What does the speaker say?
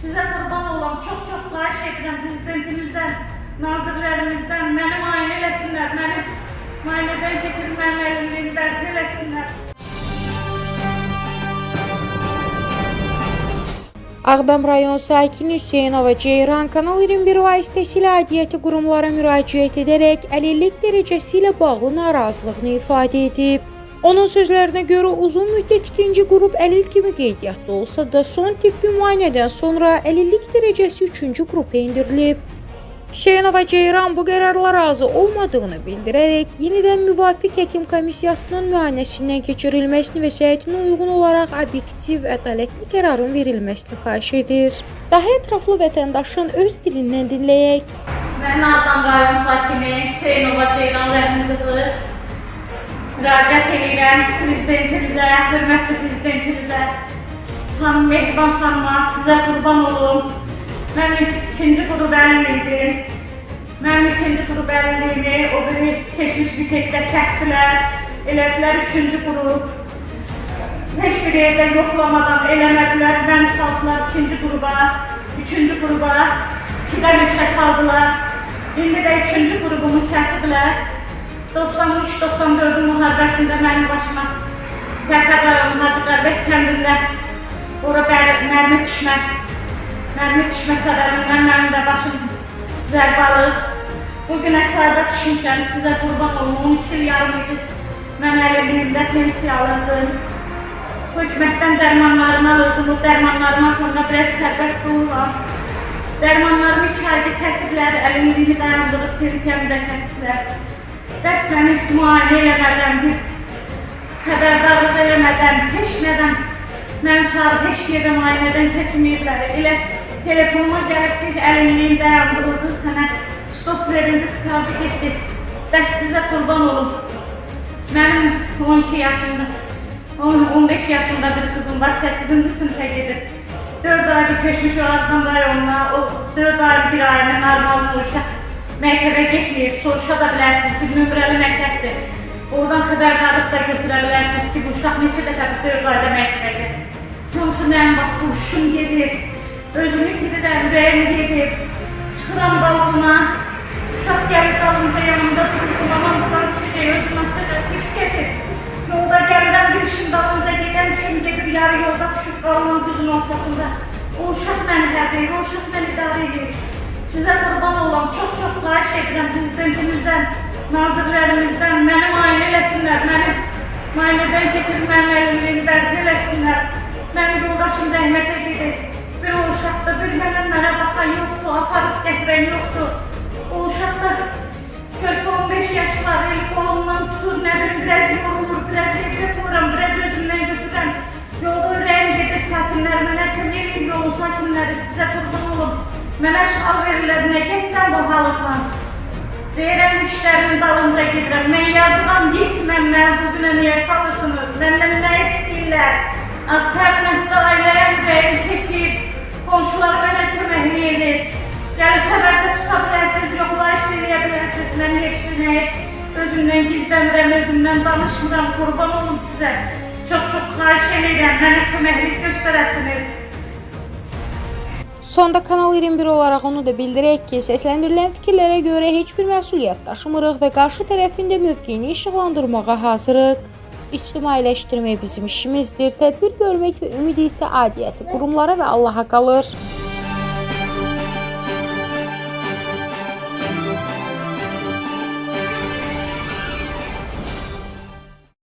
Size kurban olam, çok xahiş edirəm prezidentimizdən, nazirlərimizdən məni müayinə eləsinlər, məni müayinədən keçirib mənim əlimliğimi bərpa eləsinlər. Ağdam rayon sakini Hüseynova Ceyran Kanal 21 vasitəsilə aidiyyəti qurumlara müraciət edərək əlillik dərəcəsi ilə bağlı narazılığını ifadə edib. Onun sözlərinə görə uzun müddət ikinci qrup əlil kimi qeydiyyatda olsa da son tibbi müayinədən sonra əlillik dərəcəsi 3-cü qrupa endirilib. Hüseynova Ceyran bu qərarla razı olmadığını bildirərək yenidən müvafiq həkim komissiyasının müayinəsindən keçirilməsini və səhhətinə uyğun olaraq obyektiv, ədalətli qərarın verilməsini xahiş edir. Daha ətraflı vətəndaşın öz dilindən dinləyək. Mən Ağdam rayon sakini Hüseynova Ceyran Rəhmi qızı müraciət edirəm prezidentimizə, hörmətli prezidentimizə, xanım Mehriban xanıma, sizə qurban olum. Mənim ikinci qrup əlimliydim. Mənim ikinci qrup əlimliyimi o biri keçmiş bitəkdə kəsdilər, elədilər üçüncü qrup. Heç bir yerdə yoxlamadan eləmədilər, məni saldılar ikinci qruba, üçüncü qruba, 2-dən 3-ə saldılar. İndi də üçüncü qrubumu kəsiblər. 93-94 müharibəsində mənim başıma Tərtər rayonu Hacı Qərbək kəndində ora mərmi düşmə səbəbindən mənim də başım zərbalı. Bugün əsarda düşmüşəm, sizə qurban olum, 12 il yarım idi. Mən əlimdə pensiya alırdım. Hökumətdən dərmanlarımı alırdım, o dərmanlarıma sonra biraz sərbəst oluram. Dərmanlarımı 2 ayda kəsiblər, əlimliyimi dayandırıb, pensiyamı da kəsiblər. Bəs məni müayinə eləmədən, xəbərdarlıq eləmədən, heç nədən, mən çağırıb heç yerdə müayinədən keçməyiblər. Elə telefonuma gəlib ki, əlimliyim dayandırıldı, sənə stop verildi, tutardı getdi. Bəs sizə qurban olum. Mənim 12 yaşında, 15 yaşında bir qızım var, 8-ci sinifə gedir. 4 ayda köçmüş Ağdam rayonuna, o 4 ay bir ayına normal uşaq məktəbə getməyib, soruşa da bilərsiniz ki, nömrəli məktəbdir. Oradan xəbərdarlıq da götürə bilərsiniz ki, bu uşaq neçə dəfə 4 ayda məktəbə gedir. Yoksa mənim bax, bu uşum gedir, özümü itirirəm, ürəyim gedir. Çıxıram balkona, uşaq gəlir dalımca yanımda durur, aman buradan düşəcək, özüm atacaq, iş gedir. Yolda gəlirəm, bir işin dalımca gedəm, uşum gedir, yarı yolda düşür, qalının düzün ortasında. O uşaq məni həbir, o uşaq məni idarə edir. Sizə qurban olam, çox xahiş edirəm prezidentimizdən, nazirlərimizdən məni müayinə eləsinlər, məni müayinədən keçirib mənim əlimliğimi bərpa eləsinlər. Mənim yoldaşım rəhmətə gedir. Bir o uşaqda bir mənə baxan yoxdur, aparıb gətirən yoxdur. O uşaqda 40-15 yaş var, el kolumdan tutur, nə bilim, biraz yorulur, biraz evdə qoyuram, biraz özümdən götürəm. Yolda ürəyim gedir sakinlər, mənə kömək edin yolun sakinləri, sizə qurban olum. Mənə sual verirlər, nə geçsən bu halıqla? Deyirəm, işlərimin dalınca gedirəm. Mən yazıram, gitməm, mən bugünə niyə salırsınız? Məndən nə istəyirlər? Az təminatda ailəyəm, ürəyim keçir. Qonşular mənə köməkli edir. Gəlib xəbərdə tuta bilərsiniz, yoxlayış eləyə bilərsiniz. Mən heç nəyə özümdən gizləmirəm, özümdən danışmıram. Qurban olum sizə. Çox xahiş edirəm, mənə köməklik göstərəsiniz. Sonda Kanal 21 olaraq onu da bildirək ki, səsləndirilən fikirlərə görə heç bir məsuliyyət daşımırıq və qarşı tərəfin də mövqeyini işıqlandırmağa hazırıq. İctimailəşdirmək bizim işimizdir, tədbir görmək və ümid isə aidiyyəti qurumlara və Allaha qalır.